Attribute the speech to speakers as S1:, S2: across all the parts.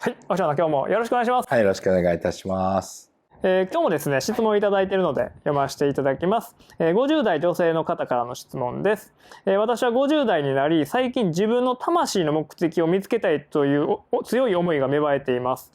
S1: はい、おしゃな今日もよろしくお願いします。
S2: はい、よろしくお願いいたします。
S1: 今日もですね、質問をいただいているので読ませていただきます。50代女性の方からの質問です。私は50代になり、最近自分の魂の目的を見つけたいという強い思いが芽生えています。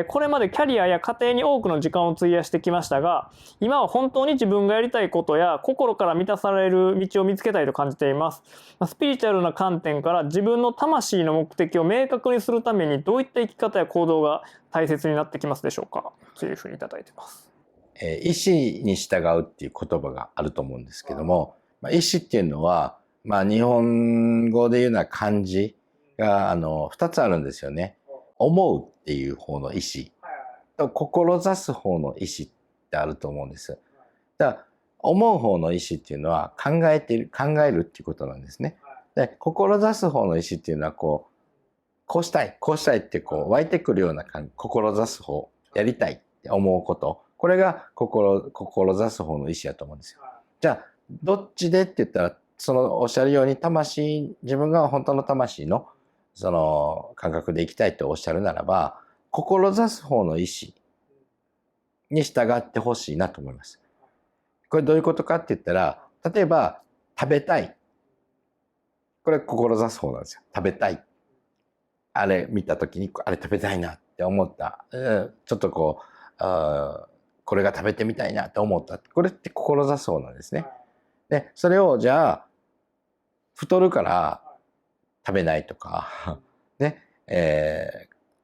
S1: これまでキャリアや家庭に多くの時間を費やしてきましたが、今は本当に自分がやりたいことや心から満たされる道を見つけたいと感じています。スピリチュアルな観点から自分の魂の目的を明確にするためにどういった生き方や行動が大切になってきますでしょうか、というふうにいただいてます。
S2: 意思に従うっていう言葉があると思うんですけども、意思っていうのは、日本語で言うのは漢字が2つあるんですよね。思うっていう方の意思と志す方の意思ってあると思うんです。だから思う方の意思っていうのは考えるっていうことなんですね。で、志す方の意思っていうのはこうしたいって湧いてくるような感じ、志す方、やりたいって思うこと、これが志す方の意思だと思うんですよ。じゃあ、どっちでって言ったら、そのおっしゃるように自分が本当の魂のその感覚で生きたいとおっしゃるならば、志す方の意思に従ってほしいなと思います。これどういうことかって言ったら、例えば食べたい。これ志す方なんですよ。食べたい。あれ見た時にあれ食べたいなって思った。ちょっとこれが食べてみたいなって思った。これって志す方なんですね。で、それをじゃあ、太るから食べないとか、ね、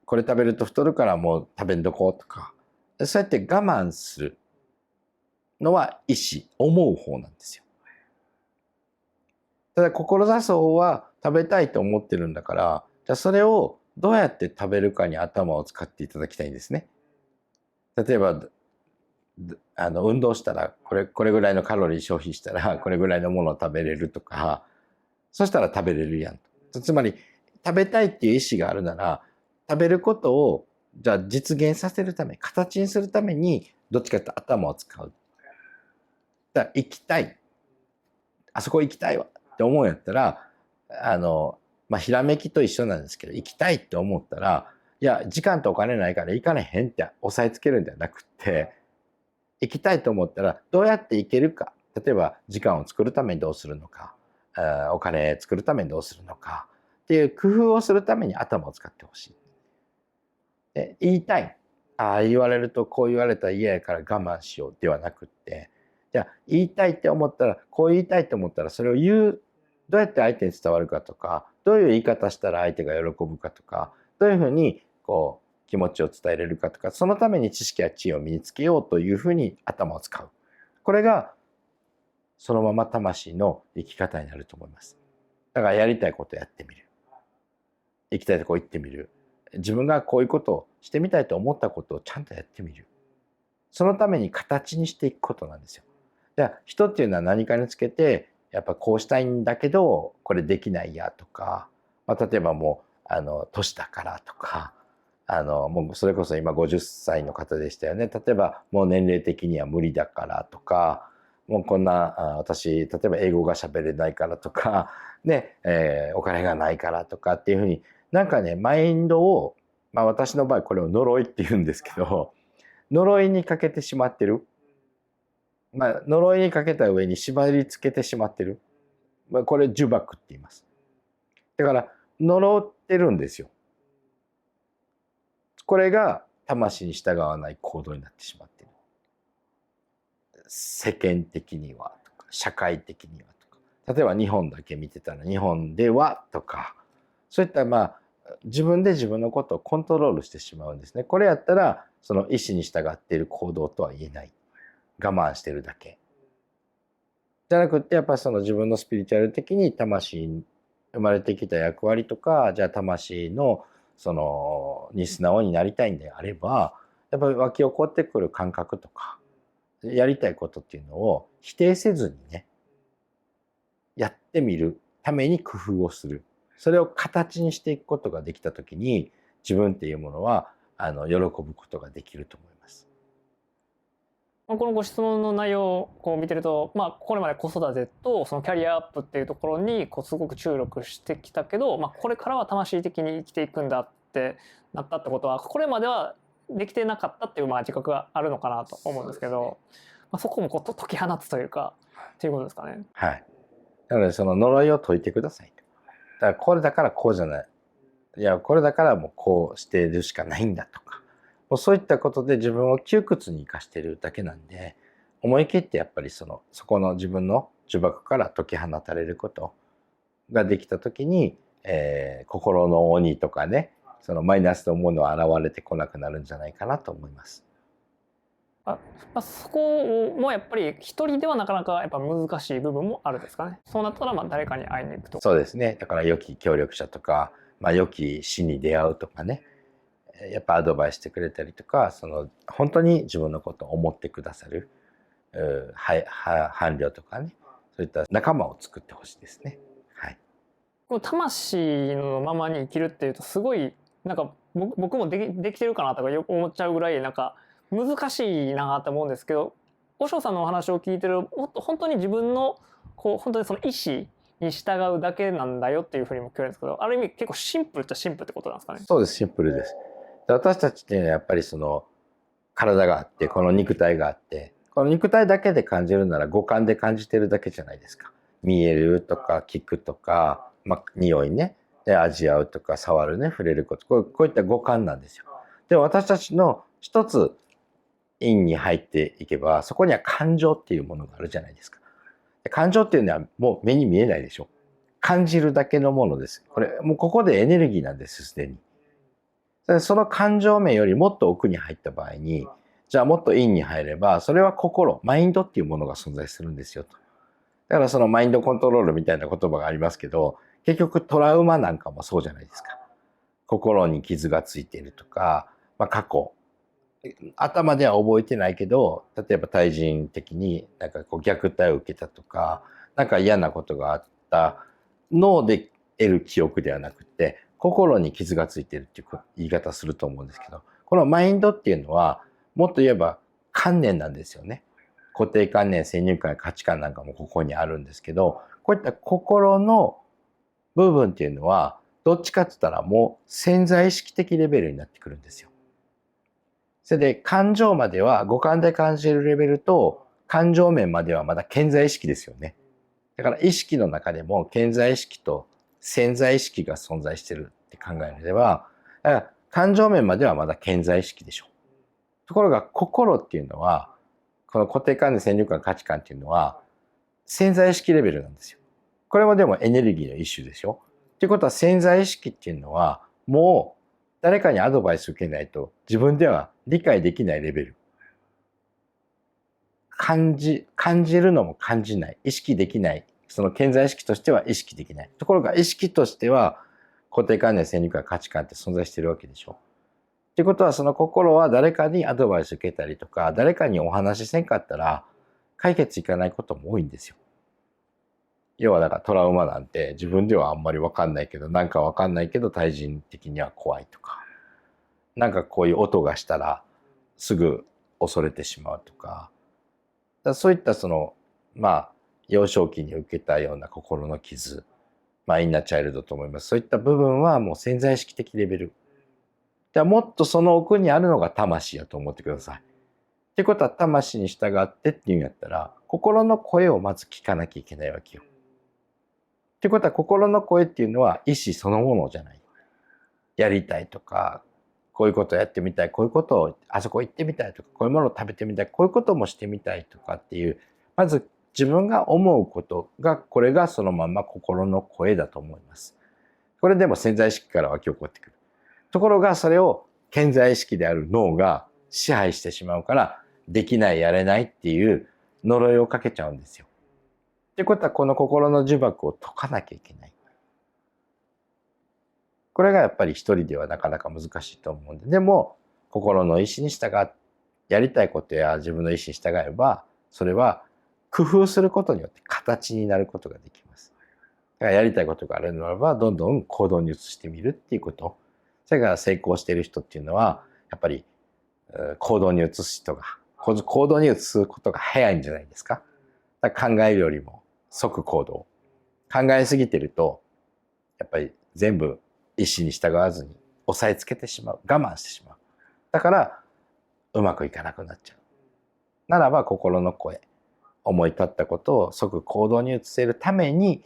S2: これ食べると太るからもう食べんどこうとか、そうやって我慢するのは意思、思う方なんですよ。ただ、志す方は食べたいと思ってるんだから、じゃあそれをどうやって食べるかに頭を使っていただきたいんですね。例えば、運動したらこれぐらいのカロリー消費したらこれぐらいのものを食べれるとか、そしたら食べれるやんと。つまり、食べたいっていう意思があるなら、食べることをじゃあ実現させるため、形にするために、どっちかというと頭を使う。だから行きたい。あそこ行きたいわって思うんやったら、ひらめきと一緒なんですけど、行きたいって思ったら、いや、時間とお金ないから行かれへんって押さえつけるんじゃなくて、行きたいと思ったら、どうやって行けるか。例えば、時間を作るためにどうするのか、お金作るためにどうするのか、っていう工夫をするために頭を使ってほしい。で、言いたい。ああ、言われるとこう言われたら嫌やから我慢しようではなくって、じゃあ、言いたいって思ったら、こう言いたいと思ったら、それをどうやって相手に伝わるかとか、どういう言い方したら相手が喜ぶかとか、どういうふうに気持ちを伝えれるかとか、そのために知識や知恵を身につけようというふうに頭を使う。これがそのまま魂の生き方になると思います。だからやりたいことやってみる。行きたいとこ行ってみる。自分がこういうことをしてみたいと思ったことをちゃんとやってみる。そのために形にしていくことなんですよ。じゃあ人っていうのは何かにつけて、やっぱこうしたいんだけど、これできないやとか、例えばもう、年だからとか、もうそれこそ今50歳の方でしたよね。例えばもう年齢的には無理だからとか、もうこんな、私、例えば英語が喋れないからとか、ね、お金がないからとかっていうふうに、なんかね、マインドを、私の場合これを呪いって言うんですけど、呪いにかけてしまってる。呪いにかけた上に縛り付けてしまってる。これ呪縛って言います。だから、呪ってるんですよ。これが魂に従わない行動になってしまっている。世間的にはとか、社会的にはとか、例えば日本だけ見てたら日本ではとか、そういった自分で自分のことをコントロールしてしまうんですね。これやったらその意思に従っている行動とは言えない。我慢してるだけ。じゃなくってやっぱりその自分のスピリチュアル的に魂に生まれてきた役割とか、じゃあ魂のに素直になりたいんであれば、やっぱり湧き起こってくる感覚とか、やりたいことっていうのを否定せずにね、やってみるために工夫をする。それを形にしていくことができたときに、自分っていうものは、喜ぶことができると思います。
S1: このご質問の内容をこう見てると、これまで子育てとそのキャリアアップっていうところにすごく注力してきたけど、これからは魂的に生きていくんだっってなったってことはこれまではできてなかったっていう自覚があるのかなと思うんですけど、そこも解き放つというかっていうことですかね。
S2: はい。なのでその呪いを解いてくださいと。だからこれだからこうじゃない。いやこれだからもうこうしてるしかないんだとか。もうそういったことで自分を窮屈に生かしてるだけなんで、思い切ってやっぱりそこの自分の呪縛から解き放たれることができた時に、心の鬼とかね、そのマイナスのものは現れてこなくなるんじゃないかなと思います。
S1: そこもやっぱり一人ではなかなかやっぱ難しい部分もあるんですかね。そうなったら誰かに会いに行くと。
S2: そうですね。だから良き協力者とか、良き死に出会うとかね、やっぱアドバイスしてくれたりとか、本当に自分のことを思ってくださる伴侶とかね、そういった仲間を作ってほしいですね。はい。
S1: この魂のままに生きるっていうとすごい僕もできてるかなとかよく思っちゃうぐらい難しいなって思うんですけど、和尚さんのお話を聞いてるもっと本当に自分の本当にその意思に従うだけなんだよっていうふうにも聞こえるんですけど、ある意味結構シンプルっちゃシンプルってことなんですかね。
S2: そうです、シンプルです。私たちっていうのはやっぱり体があって、この肉体があって、この肉体だけで感じるなら五感で感じてるだけじゃないですか。見えるとか聞くとか、匂いね、で味わうとか触るね、触れること、こういった五感なんですよ。で、私たちの一つ陰に入っていけば、そこには感情っていうものがあるじゃないですか。感情っていうのはもう目に見えないでしょ。感じるだけのものです。これ、もうここでエネルギーなんです、すでに。その感情面よりもっと奥に入った場合に、じゃあもっと陰に入れば、それは心、マインドっていうものが存在するんですよと。だからそのマインドコントロールみたいな言葉がありますけど、結局トラウマなんかもそうじゃないですか。心に傷がついているとか、過去、頭では覚えてないけど、例えば対人的に虐待を受けたとか、嫌なことがあった脳で得る記憶ではなくて、心に傷がついているっていう言い方すると思うんですけど、このマインドっていうのは、もっと言えば観念なんですよね。固定観念、先入観、価値観なんかもここにあるんですけど、こういった心の部分っていうのは、どっちかって言ったらもう潜在意識的レベルになってくるんですよ。それで感情までは五感で感じるレベルと、感情面まではまだ顕在意識ですよね。だから意識の中でも顕在意識と潜在意識が存在してるって考えれば、感情面まではまだ顕在意識でしょ。ところが心っていうのは、この固定観念、先入観、価値観っていうのは潜在意識レベルなんですよ。これもでもエネルギーの一種でしょ。っていうことは潜在意識っていうのはもう誰かにアドバイス受けないと自分では理解できないレベル。感じるのも感じない。意識できない。その潜在意識としては意識できない。ところが意識としては固定観念、先入観、価値観って存在しているわけでしょ。ってことはその心は誰かにアドバイス受けたりとか、誰かにお話しせんかったら解決いかないことも多いんですよ。要はだからトラウマなんて自分ではあんまり分かんないけど、分かんないけど対人的には怖いとか、こういう音がしたらすぐ恐れてしまうとか、そういった幼少期に受けたような心の傷、インナーチャイルドと思います。そういった部分はもう潜在意識的レベル。もっとその奥にあるのが魂やと思ってください。ってことは魂に従ってっていうんやったら、心の声をまず聞かなきゃいけないわけよ。ってことは心の声っていうのは意思そのものじゃない。やりたいとか、こういうことをやってみたい、こういうことをあそこ行ってみたいとか、こういうものを食べてみたい、こういうこともしてみたいとかっていう、まず自分が思うことが、これがそのまま心の声だと思います。これでも潜在意識から湧き起こってくる。ところがそれを顕在意識である脳が支配してしまうから、できない、やれないっていう呪いをかけちゃうんですよ。ってことはこの心の呪縛を解かなきゃいけない。これがやっぱり一人ではなかなか難しいと思うんで、でも心の意思に従ってやりたいことや自分の意思に従えば、それは工夫することによって形になることができます。だからやりたいことがあるならば、どんどん行動に移してみるっていうこと。それから成功している人っていうのは、やっぱり行動に移す人が、行動に移すことが早いんじゃないですか。だから考えるよりも即行動。考えすぎてると、やっぱり全部意思に従わずに押さえつけてしまう、我慢してしまう。だからうまくいかなくなっちゃう。ならば心の声、思い立ったことを即行動に移せるために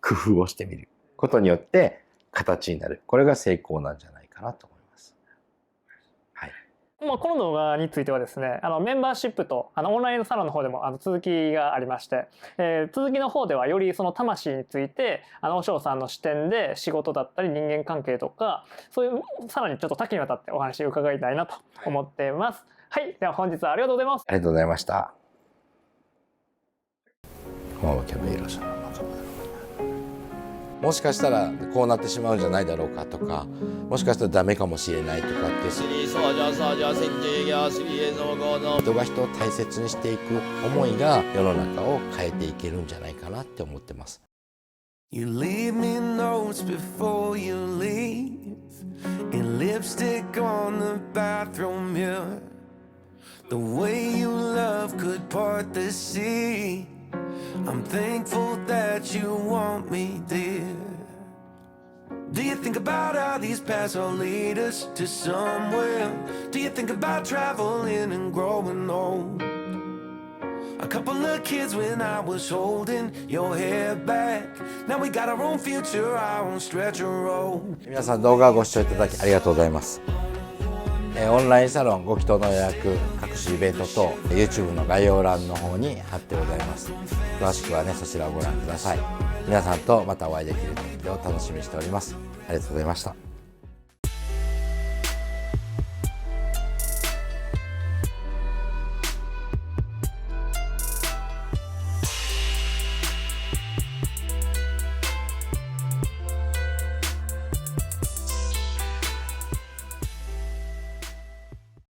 S2: 工夫をしてみることによって形になる。これが成功なんじゃないかなと思います。はい。
S1: この動画についてはですね、メンバーシップとオンラインサロンの方でも続きがありまして、続きの方ではよりその魂について和尚さんの視点で仕事だったり人間関係とか、そういうさらにちょっと多岐にわたってお話を伺いたいなと思っています。はい、では本日はありがとうございます。
S2: ありがとうございました。キャベイロさん、もしかしたらこうなってしまうんじゃないだろうかとか、もしかしたらダメかもしれないとかって人が人を大切にしていく思いが世の中を変えていけるんじゃないかなって思ってます。You leave me notes before you leave, and lipstick on the bathroom mirror. The way you love could part the sea. I'm thankful that you want me, dear. Do you think about how these paths will lead us to somewhere? Do you think about traveling and growing old? A couple of kids when I was holding your hair back. Now we got our own future, our own stretch of road. 皆さん動画をご視聴いただきありがとうございます。オンラインサロンご祈祷の予約、各種イベント等 YouTube の概要欄の方に貼ってございます。詳しくはね、そちらをご覧ください。皆さんとまたお会いできる時を楽しみにしております。ありがとうございました。